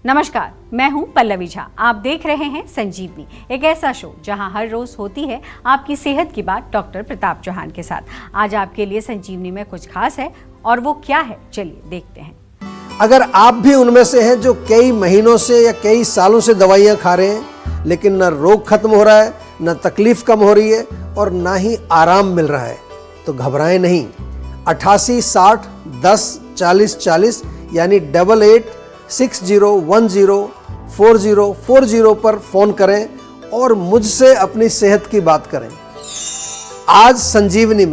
नमस्कार, मैं हूं पल्लवी झा। आप देख रहे हैं संजीवनी, एक ऐसा शो जहां हर रोज होती है आपकी सेहत की बात डॉक्टर प्रताप चौहान के साथ। आज आपके लिए संजीवनी में कुछ खास है और वो क्या है, चलिए देखते हैं। अगर आप भी उनमें से हैं जो कई महीनों से या कई सालों से दवाइयाँ खा रहे हैं लेकिन न रोग खत्म हो रहा है, न तकलीफ कम हो रही है और ना ही आराम मिल रहा है, तो घबराएं नहीं। 88 60 10 40 40 यानी 8860104040 पर फोन करें और मुझसे अपनी सेहत की बात करें। आज संजीवनी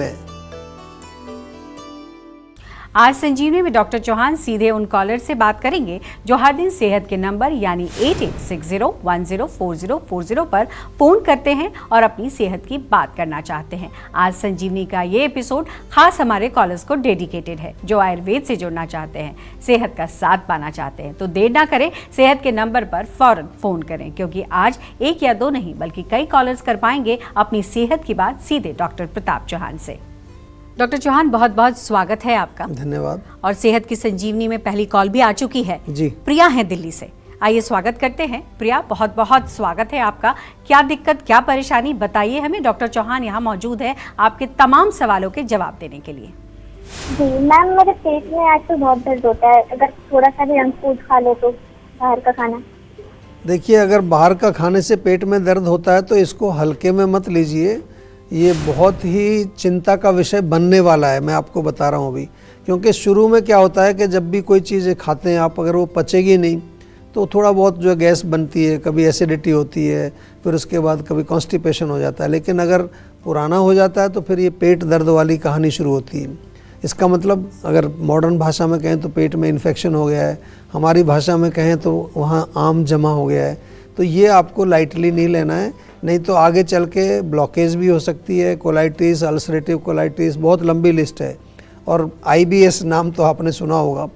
में डॉक्टर चौहान सीधे उन कॉलर से बात करेंगे जो हर दिन सेहत के नंबर यानी 8860104040 पर फोन करते हैं और अपनी सेहत की बात करना चाहते हैं। आज संजीवनी का ये एपिसोड खास हमारे कॉलर्स को डेडिकेटेड है जो आयुर्वेद से जुड़ना चाहते हैं, सेहत का साथ पाना चाहते हैं। तो देर ना करें, सेहत के नंबर पर फौरन फोन करें क्योंकि आज एक या दो नहीं बल्कि कई कॉलर्स कर पाएंगे अपनी सेहत की बात सीधे डॉक्टर प्रताप चौहान से। डॉक्टर चौहान, बहुत बहुत स्वागत है आपका। धन्यवाद। और सेहत की संजीवनी में पहली कॉल भी आ चुकी है जी। प्रिया है दिल्ली से। आइए स्वागत करते हैं। प्रिया, बहुत बहुत स्वागत है आपका। क्या दिक्कत, क्या परेशानी बताइए हमें। डॉक्टर चौहान यहाँ मौजूद है आपके तमाम सवालों के जवाब देने के लिए। जी मैम, मेरे पेट में आजकल बहुत दर्द होता है। अगर थोड़ा सा भी जंक फूड खा लो तो, बाहर का खाना। देखिए, अगर बाहर का खाने से पेट में दर्द होता है तो इसको हल्के में मत लीजिए। ये बहुत ही चिंता का विषय बनने वाला है, मैं आपको बता रहा हूँ अभी। क्योंकि शुरू में क्या होता है कि जब भी कोई चीज़ खाते हैं आप, अगर वो पचेगी नहीं तो थोड़ा बहुत जो गैस बनती है, कभी एसिडिटी होती है, फिर उसके बाद कभी कॉन्स्टिपेशन हो जाता है। लेकिन अगर पुराना हो जाता है तो फिर ये पेट दर्द वाली कहानी शुरू होती है। इसका मतलब अगर मॉडर्न भाषा में कहें तो पेट में इन्फेक्शन हो गया है, हमारी भाषा में कहें तो वहाँ आम जमा हो गया है। तो ये आपको लाइटली नहीं लेना है, नहीं तो आगे चल के ब्लॉकेज भी हो सकती है, कोलाइटिस, अल्सरेटिव कोलाइटिस, बहुत लंबी लिस्ट है। और IBS नाम तो आपने सुना होगा।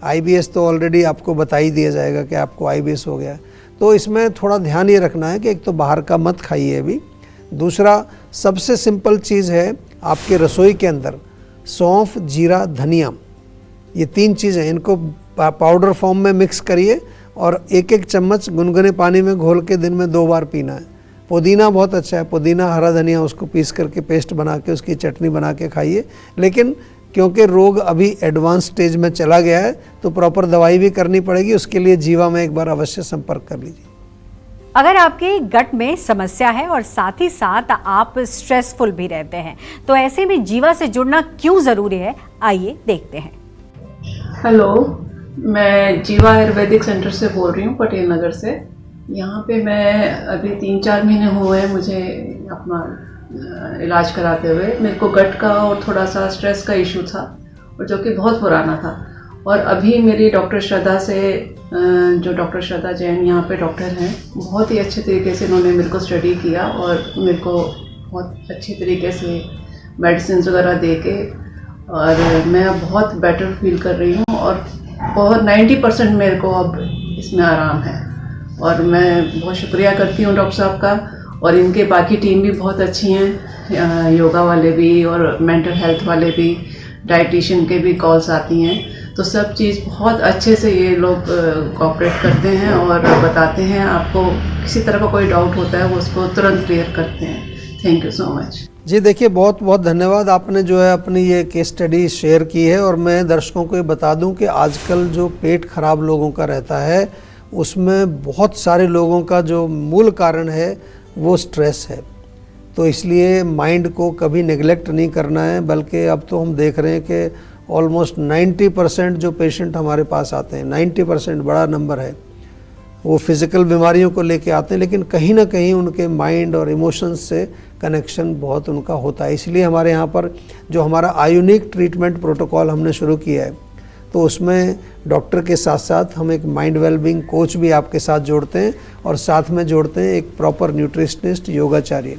IBS तो ऑलरेडी आपको बता ही दिया जाएगा कि आपको IBS हो गया है। तो इसमें थोड़ा ध्यान ये रखना है कि एक तो बाहर का मत खाइए अभी। दूसरा, सबसे सिंपल चीज़ है आपके रसोई के अंदर सौंफ, जीरा, धनिया, ये 3 चीज़ें, इनको पाउडर फॉर्म में मिक्स करिए और एक एक चम्मच गुनगुने पानी में घोल के दिन में 2 बार पीना है। पुदीना बहुत अच्छा है, पुदीना, हरा धनिया, उसको पीस करके पेस्ट बना के उसकी चटनी बना के खाइए। लेकिन क्योंकि रोग अभी एडवांस स्टेज में चला गया है तो प्रॉपर दवाई भी करनी पड़ेगी। उसके लिए जीवा में एक बार अवश्य संपर्क कर लीजिए। अगर आपके गट में समस्या है और साथ ही साथ आप स्ट्रेसफुल भी रहते हैं तो ऐसे में जीवा से जुड़ना क्यों जरूरी है, आइए देखते हैं। हेलो, मैं जीवा आयुर्वेदिक सेंटर से बोल रही हूँ, पटेल नगर से। यहाँ पे मैं अभी 3-4 महीने हुए हैं मुझे अपना इलाज कराते हुए। मेरे को गट का और थोड़ा सा स्ट्रेस का इशू था और जो कि बहुत पुराना था। और अभी मेरी डॉक्टर श्रद्धा से, जो डॉक्टर श्रद्धा जैन यहाँ पे डॉक्टर हैं, बहुत ही अच्छे तरीके से उन्होंने मेरे को स्टडी किया और मेरे को बहुत अच्छे तरीके से मेडिसिन वगैरह दे के, और मैं अब बहुत बेटर फील कर रही हूँ और बहुत 90% मेरे को अब इसमें आराम है। और मैं बहुत शुक्रिया करती हूँ डॉक्टर साहब का, और इनके बाकी टीम भी बहुत अच्छी हैं, योगा वाले भी और मेंटल हेल्थ वाले भी, डाइटिशियन के भी कॉल्स आती हैं। तो सब चीज़ बहुत अच्छे से ये लोग कोऑपरेट करते हैं और बताते हैं। आपको किसी तरह का कोई डाउट होता है वो उसको तुरंत क्लियर करते हैं। Thank you so much. जी देखिए, बहुत बहुत धन्यवाद। आपने जो है अपनी ये केस स्टडी शेयर की है। और मैं दर्शकों को ये बता दूं कि आजकल जो पेट खराब लोगों का रहता है उसमें बहुत सारे लोगों का जो मूल कारण है वो स्ट्रेस है। तो इसलिए माइंड को कभी नेग्लेक्ट नहीं करना है, बल्कि अब तो हम देख रहे हैं कि ऑलमोस्ट 90% जो पेशेंट हमारे पास आते हैं, 90% बड़ा नंबर है, वो फिज़िकल बीमारियों को लेके आते हैं, लेकिन कहीं ना कहीं उनके माइंड और इमोशंस से कनेक्शन बहुत उनका होता है। इसलिए हमारे यहाँ पर जो हमारा आयुनिक ट्रीटमेंट प्रोटोकॉल हमने शुरू किया है, तो उसमें डॉक्टर के साथ साथ हम एक माइंड वेलबींग कोच भी आपके साथ जोड़ते हैं और साथ में जोड़ते हैं एक प्रॉपर न्यूट्रिशनिस्ट, योगाचार्य।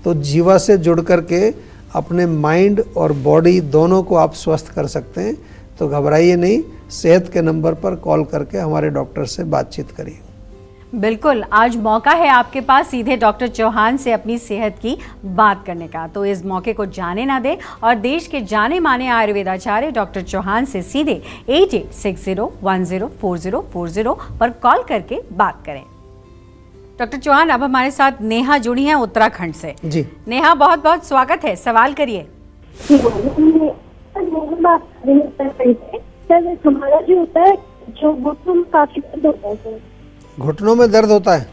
तो जीवा से जुड़ करके अपने माइंड और बॉडी दोनों को आप स्वस्थ कर सकते हैं। तो घबराइए नहीं, सेहत के नंबर पर कॉल करके हमारे डॉक्टर से बातचीत करिए। बिल्कुल, आज मौका है आपके पास सीधे डॉक्टर चौहान से अपनी सेहत की बात करने का, तो इस मौके को जाने ना दें और देश के जाने माने आयुर्वेदाचार्य डॉक्टर चौहान से सीधे 8860104040 पर कॉल करके बात करें। डॉक्टर चौहान, अब हमारे साथ नेहा जुड़ी हैं उत्तराखंड से। जी नेहा, बहुत बहुत स्वागत है, सवाल करिए। सर हमारा जो होता है, जो घुटनों में काफी दर्द होता है सर। घुटनों में दर्द होता है?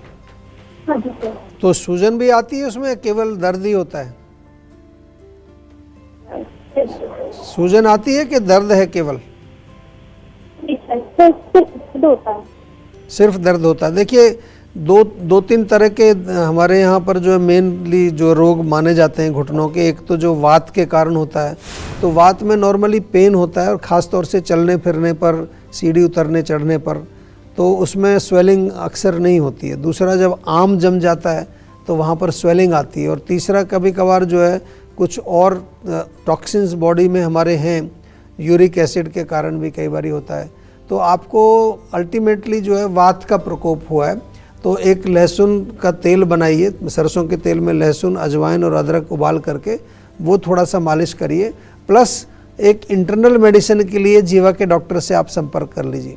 हाँ जी सर। तो सूजन भी आती है उसमें, केवल दर्द ही होता है? सूजन आती है कि दर्द है केवल? दर्द होता है। सिर्फ दर्द होता है। देखिए, दो तीन तरह के हमारे यहाँ पर जो मेनली जो रोग माने जाते हैं घुटनों के, एक तो जो वात के कारण होता है, तो वात में नॉर्मली पेन होता है और ख़ास तौर से चलने फिरने पर, सीढ़ी उतरने चढ़ने पर, तो उसमें स्वेलिंग अक्सर नहीं होती है। दूसरा, जब आम जम जाता है तो वहाँ पर स्वेलिंग आती है। और तीसरा, कभी कभार जो है कुछ और टॉक्सिन्स बॉडी में हमारे हैं, यूरिक एसिड के कारण भी कई बार होता है। तो आपको अल्टीमेटली जो है वात का प्रकोप हुआ है, तो एक लहसुन का तेल बनाइए, सरसों के तेल में लहसुन, अजवाइन और अदरक उबाल करके वो थोड़ा सा मालिश करिए। प्लस एक इंटरनल मेडिसिन के लिए जीवा के डॉक्टर से आप संपर्क कर लीजिए,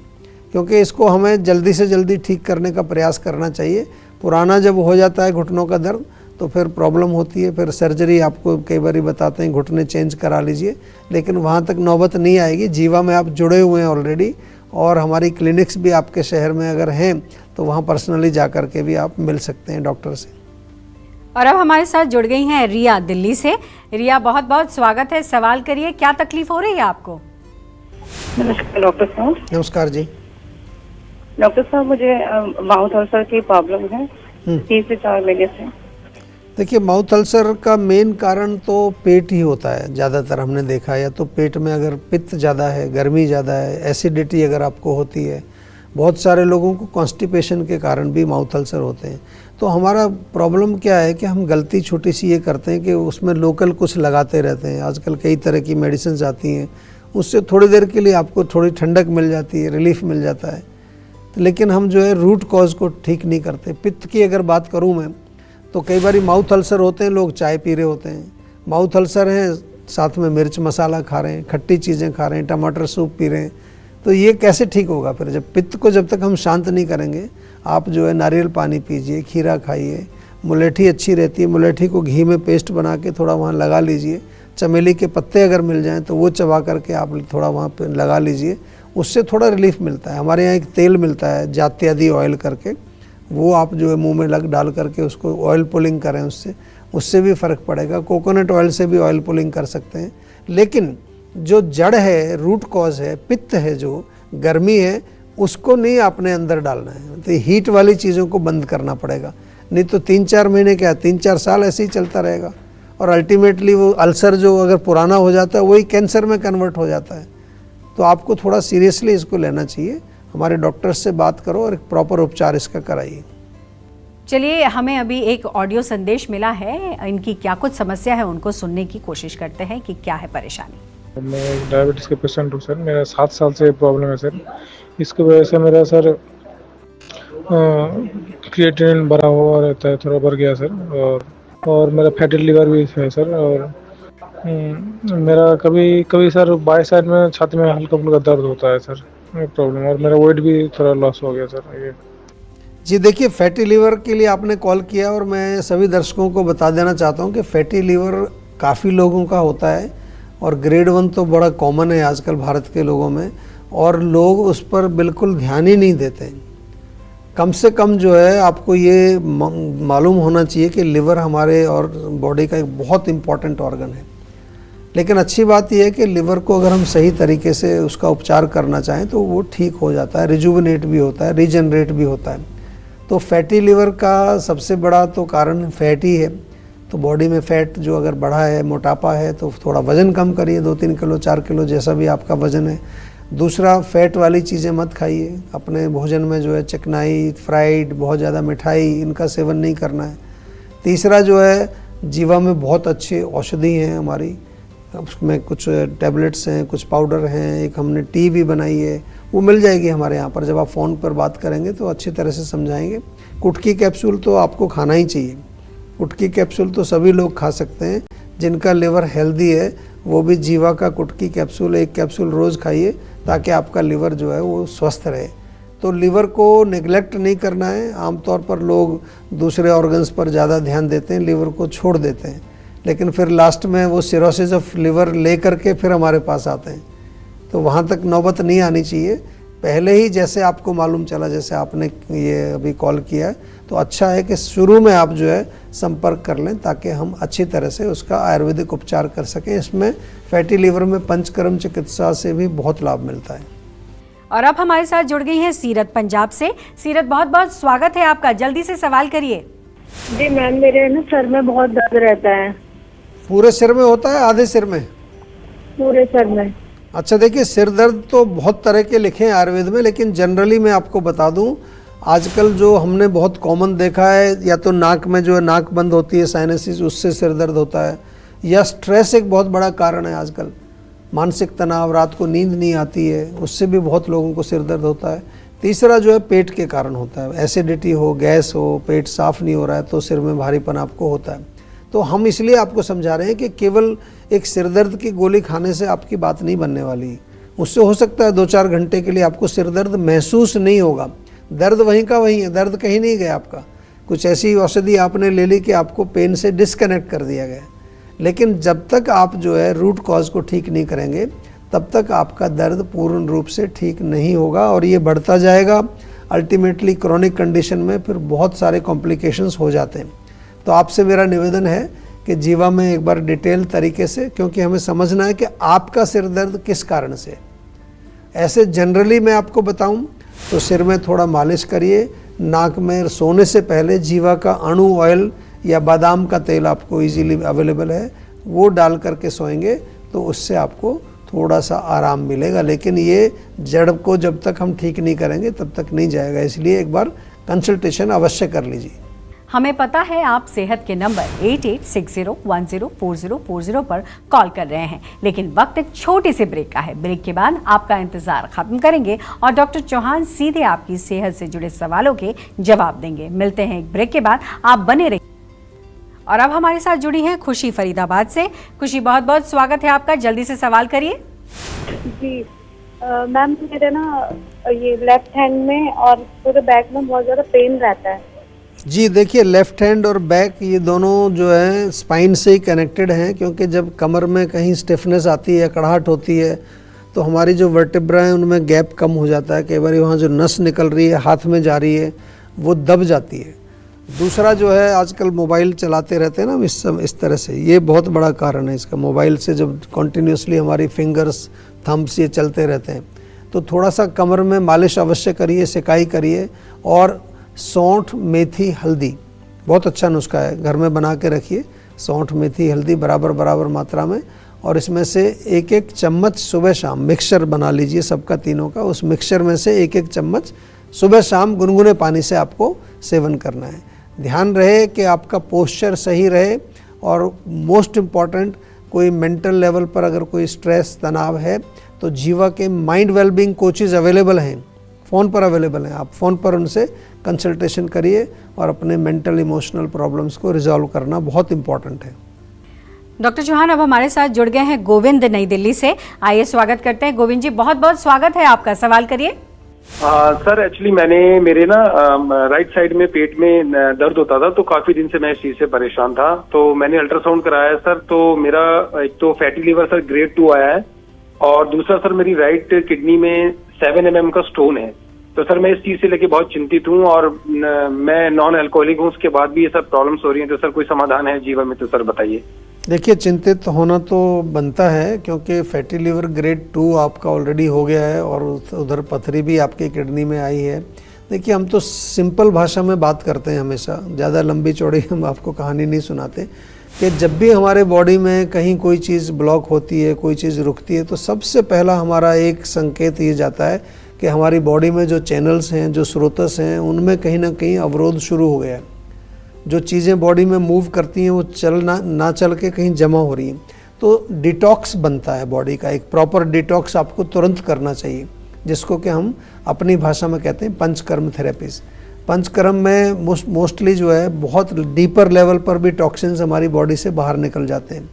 क्योंकि इसको हमें जल्दी से जल्दी ठीक करने का प्रयास करना चाहिए। पुराना जब हो जाता है घुटनों का दर्द तो फिर प्रॉब्लम होती है, फिर सर्जरी आपको कई बार बताते हैं घुटने चेंज करा लीजिए, लेकिन वहाँ तक नौबत नहीं आएगी। जीवा में आप जुड़े हुए हैं ऑलरेडी, और हमारी क्लिनिक्स भी आपके शहर में अगर हैं तो वहाँ पर्सनली जा कर के भी आप मिल सकते हैं डॉक्टर से। और अब हमारे साथ जुड़ गई हैं रिया दिल्ली से। रिया, बहुत बहुत स्वागत है, सवाल करिए, क्या तकलीफ हो रही है आपको? नमस्कार डॉक्टर साहब। नमस्कार जी। डॉक्टर साहब, मुझे माउथ अल्सर की प्रॉब्लम है 3 से 4 महीने से। देखिए, माउथ अल्सर का मेन कारण तो पेट ही होता है ज़्यादातर, हमने देखा है। या तो पेट में अगर पित्त ज़्यादा है, गर्मी ज़्यादा है, एसिडिटी अगर आपको होती है, बहुत सारे लोगों को कॉन्स्टिपेशन के कारण भी माउथ अल्सर होते हैं। तो हमारा प्रॉब्लम क्या है कि हम गलती छोटी सी ये करते हैं कि उसमें लोकल कुछ लगाते रहते हैं। आजकल कई तरह की मेडिसिन आती हैं, उससे थोड़ी देर के लिए आपको थोड़ी ठंडक मिल जाती है, रिलीफ मिल जाता है, लेकिन हम जो है रूट कॉज को ठीक नहीं करते। पित्त की अगर बात करूं मैं, तो कई बार माउथ अल्सर होते हैं, लोग चाय पी रहे होते हैं, माउथ अल्सर हैं, साथ में मिर्च मसाला खा रहे हैं, खट्टी चीज़ें खा रहे हैं, टमाटर सूप पी रहे हैं, तो ये कैसे ठीक होगा? फिर जब पित्त को जब तक हम शांत नहीं करेंगे, आप जो है नारियल पानी पीजिए, खीरा खाइए, मुलेठी अच्छी रहती है, मुलेठी को घी में पेस्ट बना के थोड़ा वहाँ लगा लीजिए, चमेली के पत्ते अगर मिल जाएँ तो वो चबा करके आप थोड़ा वहाँ पर लगा लीजिए, उससे थोड़ा रिलीफ मिलता है। हमारे यहाँ एक तेल मिलता है जात्यादि ऑयल करके, वो आप जो है मुंह में डाल करके उसको ऑयल पुलिंग करें, उससे भी फ़र्क पड़ेगा। कोकोनट ऑयल से भी ऑयल पुलिंग कर सकते हैं। लेकिन जो जड़ है, रूट कॉज है, पित्त है, जो गर्मी है, उसको नहीं अपने अंदर डालना है। तो हीट वाली चीज़ों को बंद करना पड़ेगा, नहीं तो 3-4 महीने क्या 3-4 साल ऐसे ही चलता रहेगा, और अल्टीमेटली वो अल्सर जो अगर पुराना हो जाता है वही कैंसर में कन्वर्ट हो जाता है। तो आपको थोड़ा सीरियसली इसको लेना चाहिए। हमारे डॉक्टर से बात करो और एक प्रॉपर उपचार इसका कराइए। चलिए, हमें अभी एक ऑडियो संदेश मिला है, इनकी क्या कुछ समस्या है उनको सुनने की कोशिश करते हैं कि क्या है परेशानी। मैं डायबिटीज़ के पेशेंट हूँ सर, मेरा 7 साल से प्रॉब्लम है सर। इसकी वजह से मेरा सर क्रिएटिनिन बढ़ा हुआ रहता है, थोड़ा बढ़ गया सर, और मेरा फैटी लीवर भी है सर, और मेरा कभी कभी सर बाई साइड में छाती में हल्का फुल्का दर्द होता है सर, प्रॉब्लम, और मेरा वेट भी थोड़ा लॉस हो गया सर। ये जी, देखिए, फैटी लीवर के लिए आपने कॉल किया, और मैं सभी दर्शकों को बता देना चाहता हूं कि फैटी लीवर काफ़ी लोगों का होता है, और ग्रेड 1 तो बड़ा कॉमन है आजकल भारत के लोगों में, और लोग उस पर बिल्कुल ध्यान ही नहीं देते। कम से कम जो है आपको ये मालूम होना चाहिए कि लिवर हमारे और बॉडी का एक बहुत इम्पॉर्टेंट ऑर्गन है। लेकिन अच्छी बात यह है कि लिवर को अगर हम सही तरीके से उसका उपचार करना चाहें तो वो ठीक हो जाता है, रिजुविनेट भी होता है, रीजनरेट भी होता है। तो फैटी लिवर का सबसे बड़ा तो कारण फैट ही है। तो बॉडी में फ़ैट जो अगर बढ़ा है, मोटापा है, तो थोड़ा वज़न कम करिए, 2-3 किलो 4 किलो जैसा भी आपका वज़न है। दूसरा, फ़ैट वाली चीज़ें मत खाइए, अपने भोजन में जो है चिकनाई, फ्राइड, बहुत ज़्यादा मिठाई, इनका सेवन नहीं करना है। तीसरा जो है, जीवा में बहुत अच्छी औषधि हैं हमारी, उसमें कुछ टैबलेट्स हैं, कुछ पाउडर हैं, एक हमने टी भी बनाई है, वो मिल जाएगी हमारे यहाँ पर। जब आप फ़ोन पर बात करेंगे तो अच्छी तरह से समझाएंगे। कुटकी कैप्सूल तो आपको खाना ही चाहिए। कुटकी कैप्सूल तो सभी लोग खा सकते हैं, जिनका लिवर हेल्दी है वो भी जीवा का कुटकी कैप्सूल 1 कैप्सूल रोज़ खाइए, ताकि आपका लिवर जो है वो स्वस्थ रहे। तो लिवर को नेग्लेक्ट नहीं करना है। आमतौर पर लोग दूसरे ऑर्गन्स पर ज़्यादा ध्यान देते हैं, लिवर को छोड़ देते हैं, लेकिन फिर लास्ट में वो सिरोसिस ऑफ लिवर ले करके फिर हमारे पास आते हैं। तो वहाँ तक नौबत नहीं आनी चाहिए। पहले ही जैसे आपको मालूम चला, जैसे आपने ये अभी कॉल किया, तो अच्छा है कि शुरू में आप जो है संपर्क कर लें, ताकि हम अच्छी तरह से उसका आयुर्वेदिक उपचार कर सकें। इसमें फैटी लिवर में पंचकर्म चिकित्सा से भी बहुत लाभ मिलता है। और अब हमारे साथ जुड़ गई हैं सीरत पंजाब से। सीरत, बहुत बहुत स्वागत है आपका, जल्दी से सवाल करिए। जी मैम, मेरे ना सर में बहुत दर्द रहता है। पूरे सिर में होता है, आधे सिर में? पूरे सर में। अच्छा, देखिए सिर दर्द तो बहुत तरह के लिखे हैं आयुर्वेद में, लेकिन जनरली मैं आपको बता दूं, आजकल जो हमने बहुत कॉमन देखा है, या तो नाक में जो है नाक बंद होती है, साइनसिस, उससे सिर दर्द होता है, या स्ट्रेस एक बहुत बड़ा कारण है आजकल। मानसिक तनाव, रात को नींद नहीं आती है, उससे भी बहुत लोगों को सिर दर्द होता है। तीसरा जो है पेट के कारण होता है, एसिडिटी हो, गैस हो, पेट साफ नहीं हो रहा है तो सिर में भारीपन आपको होता है। तो हम इसलिए आपको समझा रहे हैं कि केवल एक सिर दर्द की गोली खाने से आपकी बात नहीं बनने वाली। उससे हो सकता है 2-4 घंटे के लिए आपको सिर दर्द महसूस नहीं होगा, दर्द वहीं का वहीं है, दर्द कहीं नहीं गया आपका। कुछ ऐसी औषधि आपने ले ली कि आपको पेन से डिस्कनेक्ट कर दिया गया, लेकिन जब तक आप जो है रूट कॉज को ठीक नहीं करेंगे, तब तक आपका दर्द पूर्ण रूप से ठीक नहीं होगा और ये बढ़ता जाएगा। अल्टीमेटली क्रॉनिक कंडीशन में फिर बहुत सारे कॉम्प्लिकेशंस हो जाते हैं। तो आपसे मेरा निवेदन है कि जीवा में एक बार डिटेल तरीके से, क्योंकि हमें समझना है कि आपका सिर दर्द किस कारण से। ऐसे जनरली मैं आपको बताऊं तो सिर में थोड़ा मालिश करिए, नाक में सोने से पहले जीवा का अणु ऑयल या बादाम का तेल आपको इजीली अवेलेबल है, वो डाल करके सोएंगे तो उससे आपको थोड़ा सा आराम मिलेगा। लेकिन ये जड़ को जब तक हम ठीक नहीं करेंगे तब तक नहीं जाएगा, इसलिए एक बार कंसल्टेशन अवश्य कर लीजिए। हमें पता है आप सेहत के नंबर 8860104040 पर कॉल कर रहे हैं, लेकिन वक्त एक छोटी सी ब्रेक का है। ब्रेक के बाद आपका इंतजार खत्म करेंगे और डॉक्टर चौहान सीधे आपकी सेहत से जुड़े सवालों के जवाब देंगे। मिलते हैं एक ब्रेक के बाद, आप बने रहिए। और अब हमारे साथ जुड़ी हैं खुशी फरीदाबाद से। खुशी, बहुत बहुत स्वागत है आपका, जल्दी से सवाल करिए। जी मैम, मेरे ना ये लेफ्ट हैंड में और पूरे बैक में बहुत ज़्यादा पेन रहता है। जी देखिए, लेफ़्ट हैंड और बैक ये दोनों जो है स्पाइन से ही कनेक्टेड हैं, क्योंकि जब कमर में कहीं स्टिफनेस आती है, कड़ाहट होती है, तो हमारी जो वर्टिब्रा हैं उनमें गैप कम हो जाता है। कई बार वहाँ जो नस निकल रही है, हाथ में जा रही है, वो दब जाती है। दूसरा जो है, आजकल मोबाइल चलाते रहते हैं ना इस तरह से, ये बहुत बड़ा कारण है इसका। मोबाइल से जब कॉन्टीन्यूसली हमारी फिंगर्स, थम्स ये चलते रहते हैं, तो थोड़ा सा कमर में मालिश अवश्य करिए, सिकाई करिए। और सौंठ, मेथी, हल्दी बहुत अच्छा नुस्खा है, घर में बना के रखिए। सौंठ, मेथी, हल्दी बराबर मात्रा में, और इसमें से 1-1 चम्मच सुबह शाम मिक्सचर बना लीजिए सबका, तीनों का। उस मिक्सचर में से 1-1 चम्मच सुबह शाम गुनगुने पानी से आपको सेवन करना है। ध्यान रहे कि आपका पोस्चर सही रहे, और मोस्ट इम्पॉर्टेंट, कोई मेंटल लेवल पर अगर कोई स्ट्रेस, तनाव है, तो जीवा के माइंड वेलबींग कोचेज़ अवेलेबल हैं, फ़ोन पर अवेलेबल हैं। आप फ़ोन पर उनसे कंसल्टेशन करिए, और अपने मेंटल इमोशनल प्रॉब्लम्स को रिजॉल्व करना बहुत इम्पॉर्टेंट है। डॉक्टर चौहान अब हमारे साथ जुड़ गए हैं गोविंद नई दिल्ली से। आइए स्वागत करते हैं गोविंद जी, बहुत बहुत स्वागत है आपका, सवाल करिए। सर एक्चुअली मेरे ना राइट साइड में पेट में दर्द होता था, तो काफी दिन से मैं इस चीज से परेशान था। तो मैंने अल्ट्रासाउंड कराया सर, तो मेरा एक तो फैटी लिवर सर ग्रेड 2 आया है, और दूसरा सर मेरी राइट किडनी में 7 mm का स्टोन है। तो सर मैं इस चीज से लेके बहुत चिंतित हूँ, और मैं नॉन अल्कोहलिक हूँ, उसके बाद भी ये सब प्रॉब्लम्स हो रही हैं। तो सर कोई समाधान है जीवन में तो सर बताइए। देखिए, चिंतित होना तो बनता है, क्योंकि फैटी लिवर ग्रेड 2 आपका ऑलरेडी हो गया है, और उधर पथरी भी आपकी किडनी में आई है। देखिए, हम तो सिंपल भाषा में बात करते हैं हमेशा, ज़्यादा लंबी चौड़ी हम आपको कहानी नहीं सुनाते, कि जब भी हमारे बॉडी में कहीं कोई चीज़ ब्लॉक होती है, कोई चीज़ रुकती है, तो सबसे पहला हमारा एक संकेत ये जाता है कि हमारी बॉडी में जो चैनल्स हैं, जो स्रोतस हैं, उनमें कहीं ना कहीं अवरोध शुरू हो गया है। जो चीज़ें बॉडी में मूव करती हैं वो ना चल के कहीं जमा हो रही हैं। तो डिटॉक्स बनता है बॉडी का, एक प्रॉपर डिटॉक्स आपको तुरंत करना चाहिए। जिसको कि हम अपनी भाषा में कहते हैं पंचकर्म थेरेपीज। पंचकर्म में मोस्टली जो है बहुत डीपर लेवल पर भी टॉक्सिन्स हमारी बॉडी से बाहर निकल जाते हैं।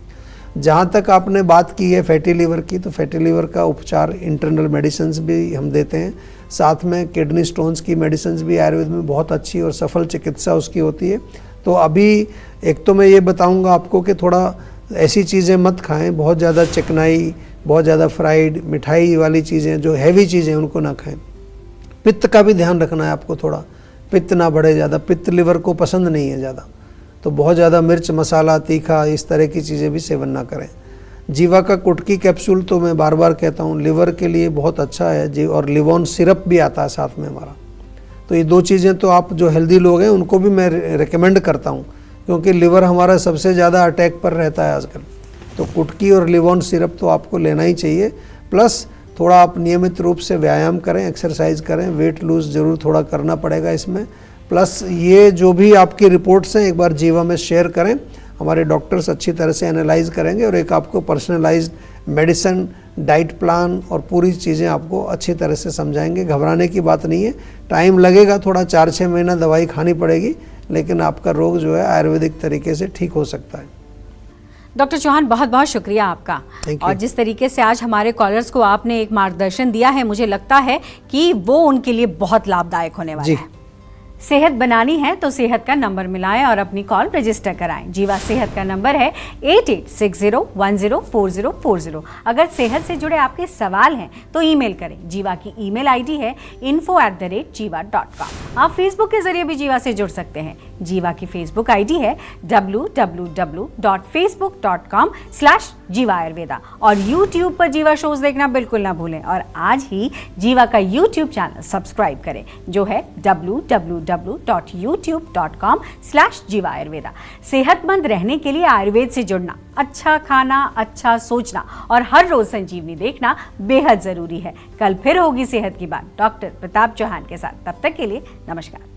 जहाँ तक आपने बात की है फैटी लीवर की, तो फैटी लीवर का उपचार इंटरनल मेडिसिन्स भी हम देते हैं, साथ में किडनी स्टोन्स की मेडिसिन्स भी आयुर्वेद में बहुत अच्छी और सफल चिकित्सा उसकी होती है। तो अभी एक तो मैं ये बताऊंगा आपको कि थोड़ा ऐसी चीज़ें मत खाएं, बहुत ज़्यादा चिकनाई, बहुत ज़्यादा फ्राइड मिठाई वाली चीज़ें, जो हैवी चीज़ें उनको ना खाएं। पित्त का भी ध्यान रखना है आपको, थोड़ा पित्त ना बढ़े ज़्यादा, पित्त लिवर को पसंद नहीं है ज़्यादा, तो बहुत ज़्यादा मिर्च मसाला तीखा इस तरह की चीज़ें भी सेवन ना करें। जीवा का कुटकी कैप्सूल तो मैं बार बार कहता हूँ लिवर के लिए बहुत अच्छा है जी, और लिवोन सिरप भी आता है साथ में हमारा। तो ये दो चीज़ें तो आप जो हेल्दी लोग हैं उनको भी मैं रिकमेंड करता हूँ, क्योंकि लिवर हमारा सबसे ज़्यादा अटैक पर रहता है आजकल। तो कुटकी और लिवोन सिरप तो आपको लेना ही चाहिए, प्लस थोड़ा आप नियमित रूप से व्यायाम करें, एक्सरसाइज करें, वेट लूज ज़रूर थोड़ा करना पड़ेगा इसमें। प्लस ये जो भी आपकी रिपोर्ट्स हैं एक बार जीवा में शेयर करें, हमारे डॉक्टर्स अच्छी तरह से एनालाइज करेंगे और एक आपको पर्सनलाइज्ड मेडिसिन, डाइट प्लान और पूरी चीज़ें आपको अच्छी तरह से समझाएंगे। घबराने की बात नहीं है, टाइम लगेगा, थोड़ा 4-6 महीना दवाई खानी पड़ेगी, लेकिन आपका रोग जो है आयुर्वेदिक तरीके से ठीक हो सकता है। डॉक्टर चौहान, बहुत बहुत शुक्रिया आपका। और जिस तरीके से आज हमारे कॉलर्स को आपने एक मार्गदर्शन दिया है, मुझे लगता है कि वो उनके लिए बहुत लाभदायक होने वाला है। सेहत बनानी है तो सेहत का नंबर मिलाएं और अपनी कॉल रजिस्टर कराएं। जीवा सेहत का नंबर है 8860104040। अगर सेहत से जुड़े आपके सवाल हैं तो ईमेल करें। जीवा की ईमेल आईडी है info@jiva.com। आप फेसबुक के जरिए भी जीवा से जुड़ सकते हैं। जीवा की फेसबुक आईडी है www.facebook.com/जीवा आयुर्वेदा। और यूट्यूब पर जीवा शोज देखना बिल्कुल ना भूलें और आज ही जीवा का यूट्यूब चैनल सब्सक्राइब करें, जो है www.youtube.com/जीवा आयुर्वेदा। सेहतमंद रहने के लिए आयुर्वेद से जुड़ना, अच्छा खाना, अच्छा सोचना और हर रोज संजीवनी देखना बेहद जरूरी है। कल फिर होगी सेहत की बात डॉक्टर प्रताप चौहान के साथ। तब तक के लिए नमस्कार।